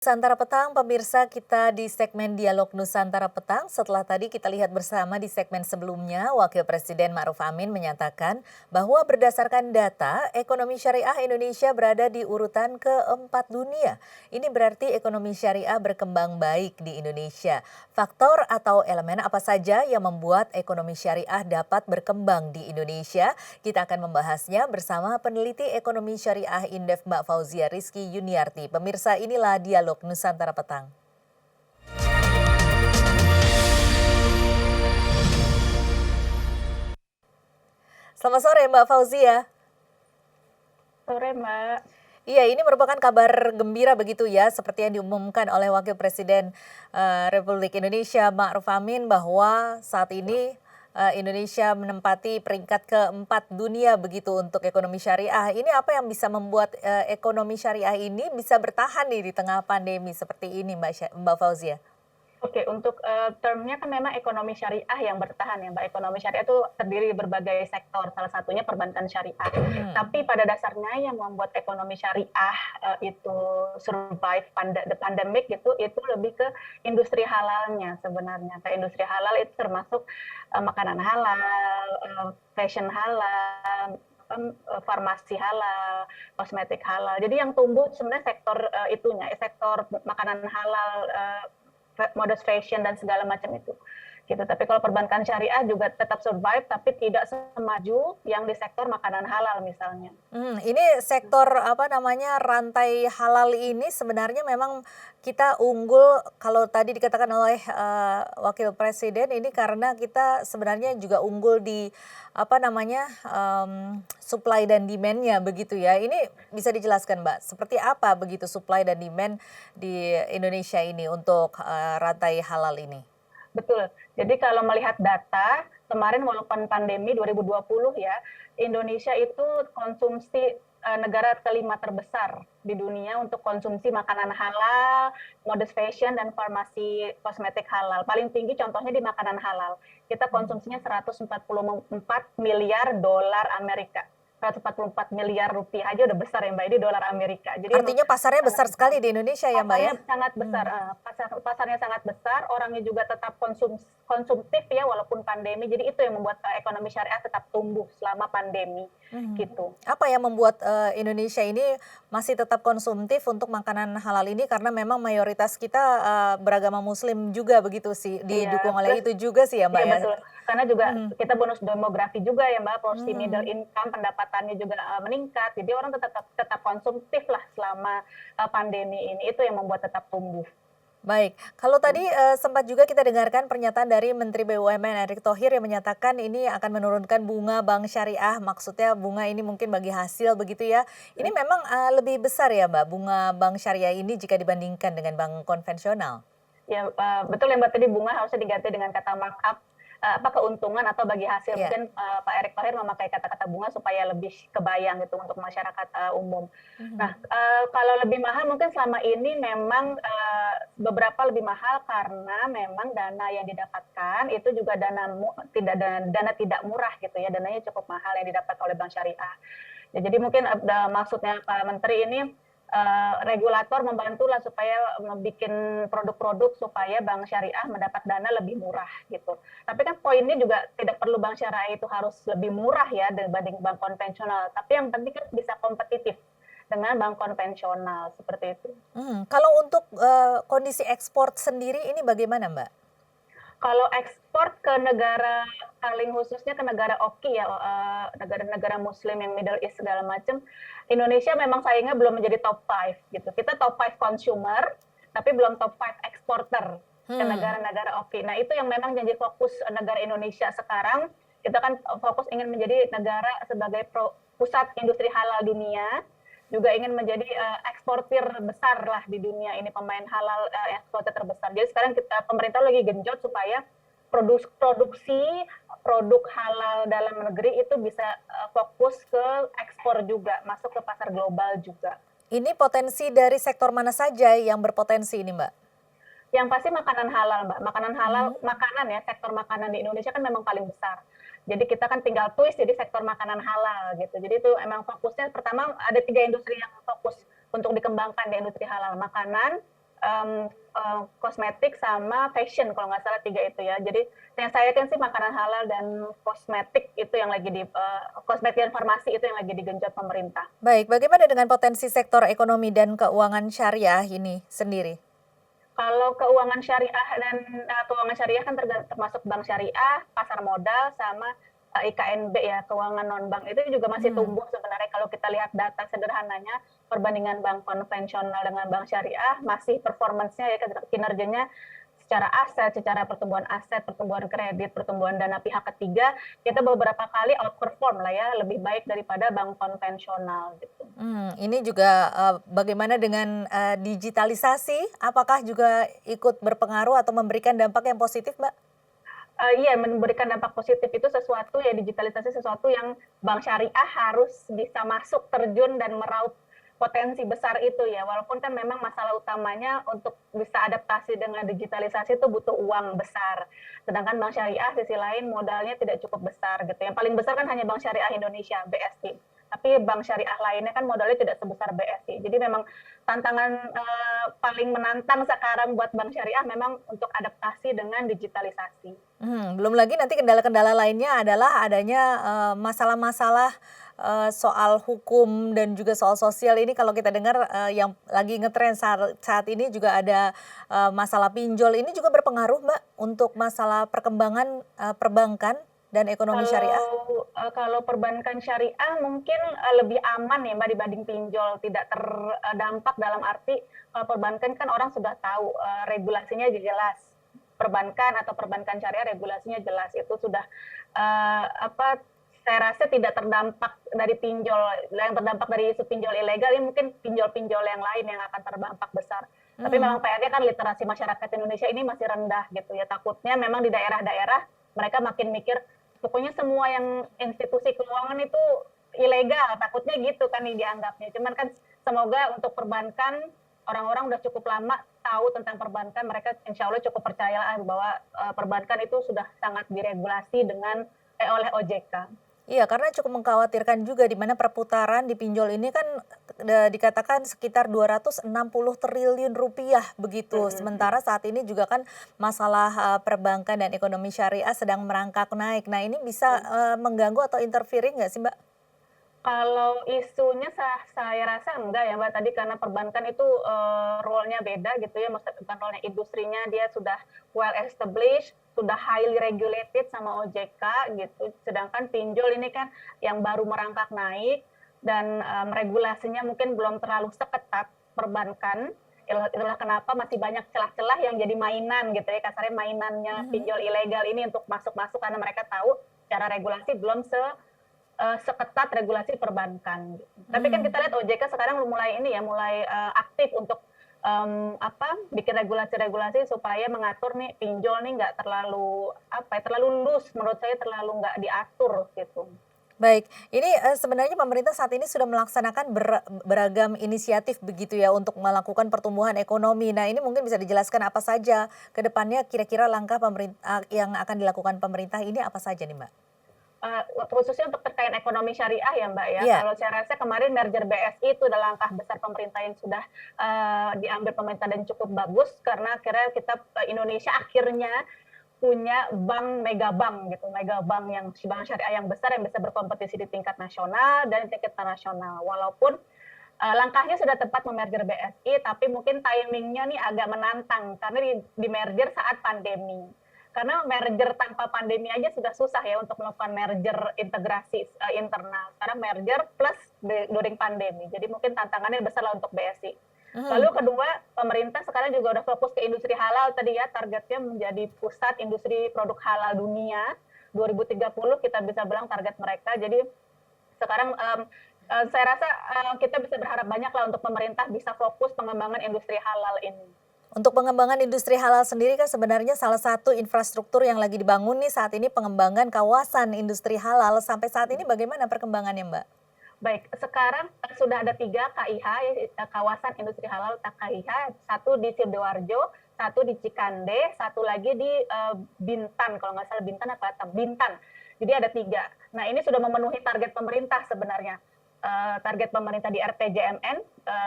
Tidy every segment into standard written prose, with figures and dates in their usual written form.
Nusantara Petang, pemirsa kita di segmen Dialog Nusantara Petang. Setelah tadi kita lihat bersama di segmen sebelumnya, Wakil Presiden Ma'ruf Amin menyatakan bahwa berdasarkan data, ekonomi syariah Indonesia berada di urutan keempat dunia. Ini berarti ekonomi syariah berkembang baik di Indonesia. Faktor atau elemen apa saja yang membuat ekonomi syariah dapat berkembang di Indonesia? Kita akan membahasnya bersama peneliti ekonomi syariah Indef Mbak Fauzia Rizky Yuniarti. Pemirsa, inilah Dialog Nusantara Petang. Selamat sore Mbak Fauzia. Sore, Mbak. Iya, ini merupakan kabar gembira begitu ya, seperti yang diumumkan oleh Wakil Presiden Republik Indonesia Ma'ruf Amin bahwa saat ini Indonesia menempati peringkat keempat dunia begitu untuk ekonomi syariah. Ini apa yang bisa membuat ekonomi syariah ini bisa bertahan nih di tengah pandemi seperti ini Mbak Fauzia? Oke, untuk termnya kan memang ekonomi syariah yang bertahan ya, Mbak. Ekonomi syariah itu terdiri berbagai sektor, salah satunya perbankan syariah. Tapi pada dasarnya yang membuat ekonomi syariah itu survive the pandemic itu lebih ke industri halalnya sebenarnya. Kayak industri halal itu termasuk makanan halal, fashion halal, farmasi halal, kosmetik halal. Jadi yang tumbuh sebenarnya sektor itunya, sektor makanan halal, modest fashion dan segala macam itu. Gitu. Tapi kalau perbankan syariah juga tetap survive, tapi tidak semaju yang di sektor makanan halal misalnya. Ini sektor rantai halal ini sebenarnya memang kita unggul kalau tadi dikatakan oleh Wakil Presiden ini karena kita sebenarnya juga unggul di supply dan demand-nya begitu ya. Ini bisa dijelaskan Mbak, seperti apa begitu supply dan demand di Indonesia ini untuk rantai halal ini? Betul. Jadi kalau melihat data, kemarin walaupun pandemi 2020 ya, Indonesia itu konsumsi negara kelima terbesar di dunia untuk konsumsi makanan halal, modest fashion, dan farmasi kosmetik halal. Paling tinggi contohnya di makanan halal. Kita konsumsinya 144 miliar dolar Amerika. 144 miliar rupiah aja udah besar ya Mbak, ini dolar Amerika. Jadi Artinya pasarnya besar sekali di Indonesia ya Mbak ya? pasarnya sangat besar, pasarnya sangat besar, orangnya juga tetap konsumtif ya walaupun pandemi. Jadi itu yang membuat ekonomi syariah tetap tumbuh selama pandemi gitu. Apa yang membuat Indonesia ini masih tetap konsumtif untuk makanan halal ini karena memang mayoritas kita beragama Muslim juga begitu sih, didukung Iya, oleh itu juga sih ya Mbak iya ya? betul. Karena juga kita bonus demografi juga ya Mbak, porsi middle Hmm. income pendapatannya juga meningkat. Jadi orang tetap konsumtif lah selama pandemi ini. Itu yang membuat tetap tumbuh. Baik, kalau tadi sempat juga kita dengarkan pernyataan dari Menteri BUMN Erick Thohir yang menyatakan ini akan menurunkan bunga bank syariah, maksudnya bunga ini mungkin bagi hasil begitu ya. Ini memang lebih besar ya Mbak, bunga bank syariah ini jika dibandingkan dengan bank konvensional? Ya, betul ya Mbak, tadi bunga harusnya diganti dengan kata markup, keuntungan atau bagi hasil. Iya. Mungkin Pak Erick Thohir memakai kata-kata bunga supaya lebih kebayang gitu untuk masyarakat umum. Nah, kalau lebih mahal mungkin selama ini memang beberapa lebih mahal karena memang dana yang didapatkan itu juga dana tidak murah gitu ya, dananya cukup mahal yang didapat oleh bank syariah. Ya, jadi mungkin maksudnya Pak Menteri ini regulator membantulah supaya membuat produk-produk supaya bank syariah mendapat dana lebih murah gitu. Tapi kan poinnya juga tidak perlu bank syariah itu harus lebih murah ya dibanding bank konvensional. Tapi yang penting kan bisa kompetitif dengan bank konvensional seperti itu. Kalau untuk kondisi ekspor sendiri ini bagaimana Mbak? Kalau ekspor ke negara, paling khususnya ke negara OKI ya, negara-negara Muslim yang Middle East segala macam, Indonesia memang saingnya belum menjadi top 5 gitu. Kita top 5 consumer, tapi belum top 5 exporter ke negara-negara OKI. Nah itu yang memang jadi fokus negara Indonesia sekarang. Kita kan fokus ingin menjadi negara sebagai pusat industri halal dunia, juga ingin menjadi eksportir besar lah di dunia ini, pemain halal eksportir terbesar. Jadi sekarang pemerintah lagi genjot supaya produksi produk halal dalam negeri itu bisa fokus ke ekspor juga, masuk ke pasar global juga. Ini potensi dari sektor mana saja yang berpotensi ini Mbak? Yang pasti makanan halal, Mbak. Makanan halal, makanan ya, sektor makanan di Indonesia kan memang paling besar. Jadi kita kan tinggal twist jadi sektor makanan halal gitu. Jadi itu emang fokusnya pertama ada 3 industri yang fokus untuk dikembangkan di industri halal. Makanan, kosmetik sama fashion kalau nggak salah 3 itu ya. Jadi yang saya yakin sih makanan halal dan kosmetik itu yang lagi kosmetik dan farmasi itu yang lagi digenjot pemerintah. Baik, bagaimana dengan potensi sektor ekonomi dan keuangan syariah ini sendiri? Kalau keuangan syariah dan keuangan syariah kan termasuk bank syariah, pasar modal, sama IKNB ya, keuangan non bank itu juga masih Hmm. tumbuh sebenarnya kalau kita lihat data sederhananya perbandingan bank konvensional dengan bank syariah masih performance-nya ya kinerjanya secara aset, pertumbuhan kredit, pertumbuhan dana pihak ketiga, kita beberapa kali outperform lah ya, lebih baik daripada bank konvensional gitu. Ini juga, bagaimana dengan, digitalisasi? Apakah juga ikut berpengaruh atau memberikan dampak yang positif, Mbak? Iya, memberikan dampak positif itu sesuatu ya, digitalisasi sesuatu yang bank syariah harus bisa masuk, terjun, dan meraup potensi besar itu ya. Walaupun kan memang masalah utamanya untuk bisa adaptasi dengan digitalisasi itu butuh uang besar. Sedangkan bank syariah sisi lain modalnya tidak cukup besar gitu. Yang paling besar kan hanya Bank Syariah Indonesia, BSI. Tapi bank syariah lainnya kan modalnya tidak sebesar BSI. Jadi memang tantangan paling menantang sekarang buat bank syariah memang untuk adaptasi dengan digitalisasi. Belum lagi nanti kendala-kendala lainnya adalah adanya, masalah-masalah, soal hukum dan juga soal sosial ini kalau kita dengar, yang lagi ngetren saat saat ini juga ada, masalah pinjol. Ini juga berpengaruh, Mbak, untuk masalah perkembangan, perbankan dan ekonomi syariah? Kalau perbankan syariah mungkin, lebih aman ya Mbak dibanding pinjol, tidak terdampak dalam arti kalau perbankan kan orang sudah tahu, regulasinya jelas. Perbankan atau perbankan syariah regulasinya jelas, itu sudah, apa, saya rasa tidak terdampak dari pinjol. Yang terdampak dari isu pinjol ilegal ini mungkin pinjol-pinjol yang lain yang akan terdampak besar. Tapi Mhm. memang PR-nya kan literasi masyarakat Indonesia ini masih rendah gitu ya, takutnya memang di daerah-daerah mereka makin mikir pokoknya semua yang institusi keuangan itu ilegal, takutnya gitu kan nih dianggapnya. Cuman kan semoga untuk perbankan orang-orang udah cukup lama tahu tentang perbankan, mereka insya Allah cukup percaya bahwa perbankan itu sudah sangat diregulasi oleh OJK. Iya, karena cukup mengkhawatirkan juga di mana perputaran di pinjol ini kan, dikatakan sekitar 260 triliun rupiah begitu. Mm-mm. Sementara saat ini juga kan masalah, perbankan dan ekonomi syariah sedang merangkak naik. Nah, ini bisa, mengganggu atau interfering nggak sih, Mbak? Kalau isunya saya rasa enggak ya Mbak, tadi karena perbankan itu, role-nya beda gitu ya, maksudnya bukan role-nya, industrinya dia sudah well established, sudah highly regulated sama OJK gitu. Sedangkan pinjol ini kan yang baru merangkak naik dan, regulasinya mungkin belum terlalu seketat perbankan. Itulah kenapa masih banyak celah-celah yang jadi mainan gitu ya, kasarnya mainannya Mhm. pinjol ilegal ini untuk masuk-masuk karena mereka tahu cara regulasi belum seketat regulasi perbankan. Tapi kan Mmm. kita lihat OJK sekarang mulai ini ya, mulai aktif untuk bikin regulasi-regulasi supaya mengatur nih pinjol nih nggak terlalu terlalu loose, menurut saya terlalu nggak diatur gitu. Baik, ini, sebenarnya pemerintah saat ini sudah melaksanakan beragam inisiatif begitu ya untuk melakukan pertumbuhan ekonomi. Nah, ini mungkin bisa dijelaskan apa saja ke depannya kira-kira langkah yang akan dilakukan pemerintah ini apa saja nih, Mbak? Khususnya untuk terkait ekonomi syariah ya Mbak ya, Iya. kalau saya rasa kemarin merger BSI itu adalah langkah besar pemerintah yang sudah diambil pemerintah dan cukup bagus karena akhirnya kita Indonesia akhirnya punya megabank gitu, megabank yang bank syariah yang besar yang bisa berkompetisi di tingkat nasional dan tingkat internasional. Walaupun langkahnya sudah tepat memerger BSI, tapi mungkin timingnya nih agak menantang karena di merger saat pandemi. Karena merger tanpa pandemi aja sudah susah ya untuk melakukan merger integrasi internal. Sekarang merger plus during pandemi. Jadi mungkin tantangannya besar lah untuk BSI. Lalu Mhm. kedua, pemerintah sekarang juga udah fokus ke industri halal tadi ya, targetnya menjadi pusat industri produk halal dunia. 2030 kita bisa bilang target mereka. Jadi sekarang saya rasa kita bisa berharap banyak lah untuk pemerintah bisa fokus pengembangan industri halal ini. Untuk pengembangan industri halal sendiri kan sebenarnya salah satu infrastruktur yang lagi dibangun nih saat ini pengembangan kawasan industri halal. Sampai saat ini bagaimana perkembangannya, Mbak? Baik, sekarang sudah ada 3 KIH, kawasan industri halal KIH, satu di Sidoarjo, satu di Cikande, satu lagi di Bintan, kalau nggak salah Bintan apa Bintan. Jadi ada 3. Nah ini sudah memenuhi target pemerintah sebenarnya. target pemerintah di RPJMN,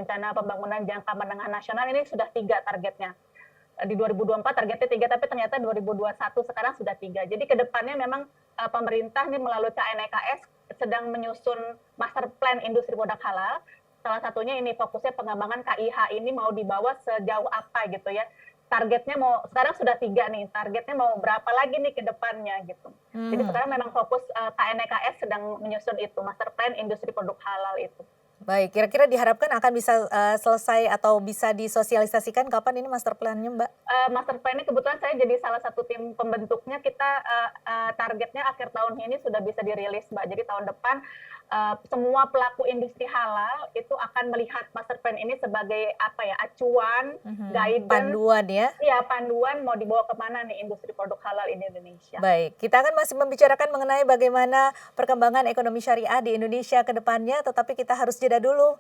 Rencana Pembangunan Jangka Menengah Nasional ini sudah 3 targetnya. Di 2024 targetnya 3, tapi ternyata 2021 sekarang sudah 3. Jadi ke depannya memang pemerintah nih melalui KNEKS sedang menyusun master plan industri produk halal. Salah satunya ini fokusnya pengembangan KIH ini mau dibawa sejauh apa gitu ya. Targetnya mau sekarang sudah 3 nih, targetnya mau berapa lagi nih ke depannya gitu. Jadi sekarang memang fokus KNEKS sedang menyusun itu master plan industri produk halal itu. Baik, kira-kira diharapkan akan bisa selesai atau bisa disosialisasikan kapan ini master plan-nya, Mbak? Master plan ini kebetulan saya jadi salah satu tim pembentuknya. Kita targetnya akhir tahun ini sudah bisa dirilis, Mbak. Jadi tahun depan semua pelaku industri halal itu akan melihat master plan ini sebagai apa ya, acuan, guidance, Panduan ya. ya panduan mau dibawa kemana nih industri produk halal di Indonesia. Baik, kita akan masih membicarakan mengenai bagaimana perkembangan ekonomi syariah di Indonesia ke depannya, tetapi kita harus jeda dulu.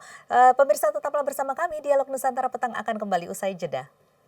Pemirsa tetaplah bersama kami, Dialog Nusantara Petang akan kembali usai jeda.